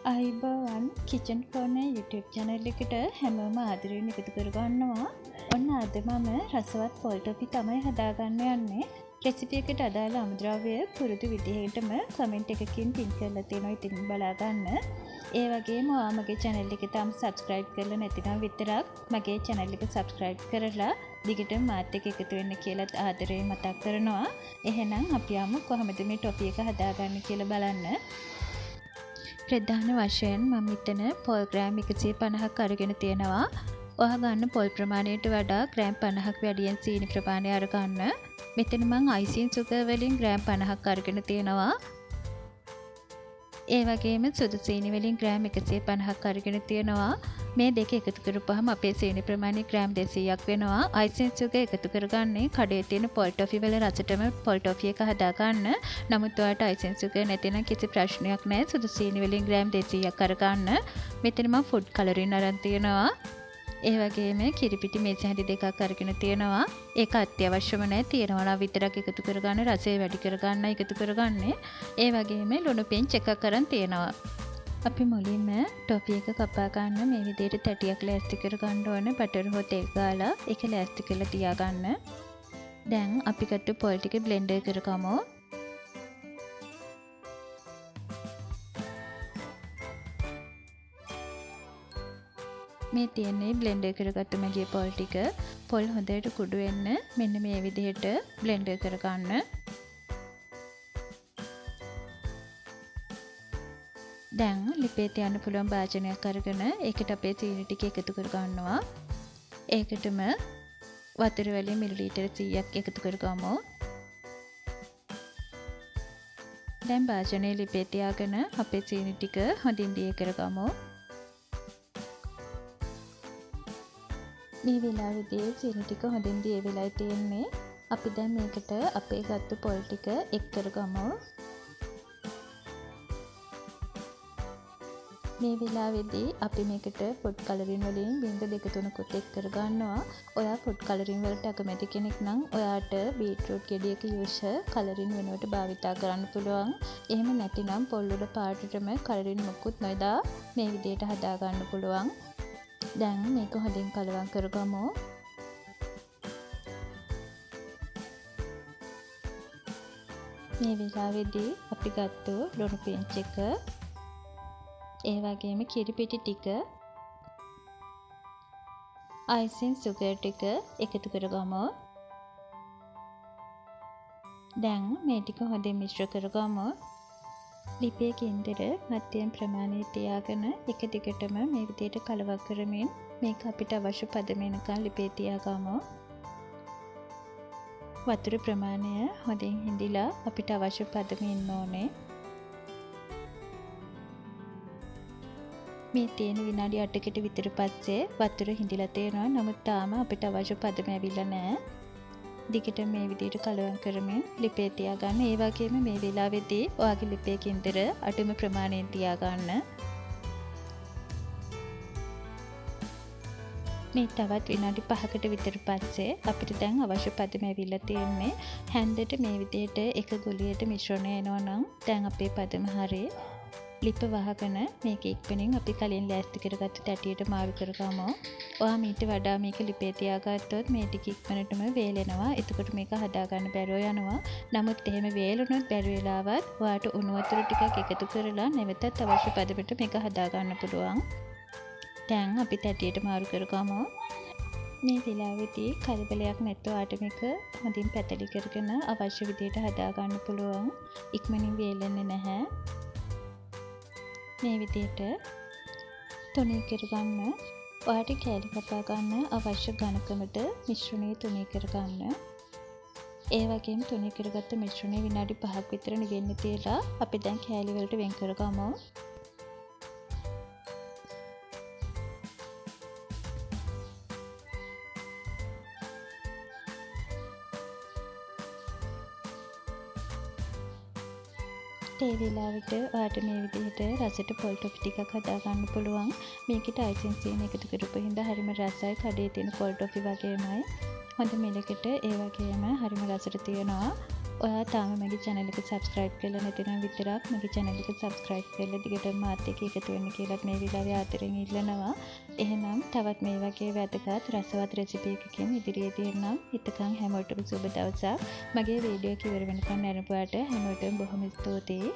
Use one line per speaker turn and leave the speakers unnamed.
අයිබෝවන් kitchen කෝර්නර් YouTube channel එකට හැමෝම ආදරයෙන් එකතු කරගන්නවා. ඔන්න අද මම රසවත් පොල් ටොෆි තමයි හදාගන්න යන්නේ. රෙසිපි එකට අදාළ අමුද්‍රව්‍ය පුරුදු විදිහටම කමෙන්ට් එකකින් පින් කරලා තියෙනවා. ඉතින් බලා ගන්න. ඒ වගේම ඔයා මගේ channel එක තාම subscribe කරලා නැතිනම් විතරක් මගේ channel එක subscribe කරලා දිගටම මාත් එක්ක එකතු වෙන්න කියලා ආදරයෙන් මතක් කරනවා. එහෙනම් අපි යමු කොහොමද මේ ටොෆි එක හදාගන්නේ කියලා බලන්න. ප්‍රධාන වශයෙන් මම මෙතන පොල් ග්‍රෑම් 150ක් අරගෙන තියෙනවා. ඔයා ගන්න පොල් ප්‍රමාණයට වඩා ග්‍රෑම් 50ක් වැඩියෙන් සීනි ප්‍රමාණය අරගන්න. මෙතන මම icing sugar වලින් ග්‍රෑම් 50ක් අරගෙන තියෙනවා. ඒ වගේම සුදු සීනි වලින් ග්‍රෑම් 150ක් අරගෙන තියෙනවා. මේ දෙක එකතු කරපුවාම අපේ සීනි ප්‍රමාණය ග්‍රෑම් 200ක් වෙනවා. icing sugar එකතු කරගන්නේ කඩේ තියෙන පොල් ටොෆි වල රසටම පොල් ටොෆි එක හදාගන්න. නමුත් ඔයාලට icing sugar නැතිනම් කිසි ප්‍රශ්නයක් නැහැ. සුදු සීනි වලින් ග්‍රෑම් 200ක් අරගන්න. මෙතන මම ෆුඩ් කලරින් අරන් තියෙනවා. ඒ වගේම කිරිපිටි මේස හැටි දෙකක් අරගෙන තියෙනවා. ඒක අත්‍යවශ්‍යම නැහැ. තියෙනවා නම් විතරක් එකතු කරගන්න, රසය වැඩි කරගන්න එකතු කරගන්නේ. ඒ වගේම ලුණු පිංච් එකක් අරන් තියෙනවා. අපි මුලින්ම ටොෆි එක කපා ගන්න මේ විදිහට තැටියක් ලෑස්ති කරගන්න ඕන. බටර් හෝ තෙල් ගාලා ඒක ලෑස්ති කරලා තියාගන්න. දැන් අපි ගත්ත පොල් ටික බ්ලෙන්ඩර් කරගමු. මේ තියෙන්නේ බ්ලෙන්ඩර් කරගත්ත මගේ පොල් ටික. පොල් හොඳට කුඩු වෙන්න මෙන්න මේ විදිහට බ්ලෙන්ඩර් කරගන්න. දැන් ලිපේ තියන්න පුළුවන් භාජනයක් අරගෙන ඒකට අපේ සීනි ටික එකතු කරගන්නවා. ඒකටම වතුර වලින් මිලිලීටර 100ක් එකතු කරගමු. දැන් භාජනයේ ලිපේ තියාගෙන අපේ සීනි ටික හොඳින් දිය කරගමු. මේ වෙලාවේදී සීනි ටික හොඳින් දිය වෙලා තියෙන්නේ. අපි දැන් මේකට අපේ ගත්ත පොල් ටික එක් කරගමු. මේ වෙලාවේදී අපි මේකට ෆුඩ් කලරින් වලින් බිංග 2-3කුත් එක් කරගන්නවා. ඔයා ෆුඩ් කලරින් වලට අකමැති කෙනෙක් නම් ඔයාට බීට්‍රූට් ගෙඩියක යූෂ කලරින් වෙනුවට භාවිතා කරන්න පුළුවන්. එහෙම නැතිනම් පොල් වල පාටටම කලරින් මුකුත් නොදා මේ විදිහට හදා ගන්න පුළුවන්. දැන් මේක හොඳින් කලවම් කරගමු. මේ වෙලාවේදී අපි ගත්ත ලුණු පිංච් එක, ඒ වගේම කිරිපිටි ටික, icing sugar ටික එකතු කරගමු. දැන් මේ ටික හොඳින් මිශ්‍ර කරගමු. ලිපේ කින්දර මධ්‍යම ප්‍රමාණයේ තියාගෙන එක දිගටම මේ විදිහට කලවම් කරමින් මේක අපිට අවශ්‍ය පදම වෙනකන් ලිපේ තියාගමු. වතුර ප්‍රමාණය හොඳින් හිඳිලා අපිට අවශ්‍ය පදම ඉන්න ඕනේ. මේ තියෙන විනාඩි 8කට විතර පස්සේ වතුර හිඳිලා තියෙනවා. නමුත් තාම අපිට අවශ්‍ය පදම ඇවිල්ලා නැහැ. දිගට මේ විදිහට කලවම් කරමින් ලිපේ තියාගන්න. ඒ වගේම මේ වෙලාවේදී ඔයාගේ ලිපේ කින්දර අඩුම ප්‍රමාණයෙන් තියාගන්න. මේ තවත් විනාඩි 5කට විතර පස්සේ අපිට දැන් අවශ්‍ය පදම ඇවිල්ලා තියෙන්නේ. හැන්දට මේ විදිහට එක ගුලියට මිශ්‍රණය වෙනවා නම් දැන් අපේ පදම හරියි. ලිප වහගෙන මේක ඉක්මනින් අපි කලින් ලෑස්ති කරගත්ත තැටියට මාරු කරගමු. ඔයා මීට වඩා මේක ලිපේ තියාගත්තොත් මේ ටික ඉක්මනටම වේලෙනවා. එතකොට මේක හදාගන්න බැරුව යනවා. නමුත් එහෙම වේලුනොත් බැරි වෙලාවත් ඔයාට උණු වතුර ටිකක් එකතු කරලා නැවතත් අවශ්‍ය පදමට මේක හදාගන්න පුළුවන්. දැන් අපි තැටියට මාරු කරගමු. මේ වෙලාවේදී කලබලයක් නැතුව ඔයාට මේක හොඳින් පැතලි කරගෙන අවශ්‍ය විදිහට හදාගන්න පුළුවන්. ඉක්මනින් වේලෙන්නේ නැහැ. මේ විදිහට තුනී කරගන්න. ඔයාට කෑලි කපා ගන්න අවශ්‍ය ඝනකමට මිශ්‍රණය තුනී කරගන්න. ඒ වගේම තුනී කරගත්ත මිශ්‍රණය විනාඩි 5ක් විතර නිවෙන්න තියලා අපි දැන් කෑලි වලට වෙන් කරගමු. ඒ වෙලාවට ඔයාට මේ විදිහට රසට පොල් ටොෆි ටිකක් හදා ගන්න පුළුවන්. මේකට icing සීනි එකතු කරපු හින්දා හරිම රසයි. කඩේ තියෙන පොල් ටොෆි වගේමයි. හොඳ මෙලකට ඒ වගේම හරිම රසට තියෙනවා. ඔයා තාම මගේ channel එක subscribe කරලා නැතිනම් විතරක් මගේ channel එක subscribe කරලා දිගටම මාත් එක්ක එකතු වෙන්න කියලා මේ විලාවේ ආදරෙන් ඉල්ලනවා. එහෙනම් තවත් මේ වගේ වැදගත් රසවත් රෙසිපි එකකින් ඉදිරියේදී එන්නම්. හිතකම් හැමෝටම සුබ දවසක්. මගේ වීඩියෝ එක ඉවර වෙනකන් නරඹුවාට හැමෝටම බොහොම ස්තුතියි.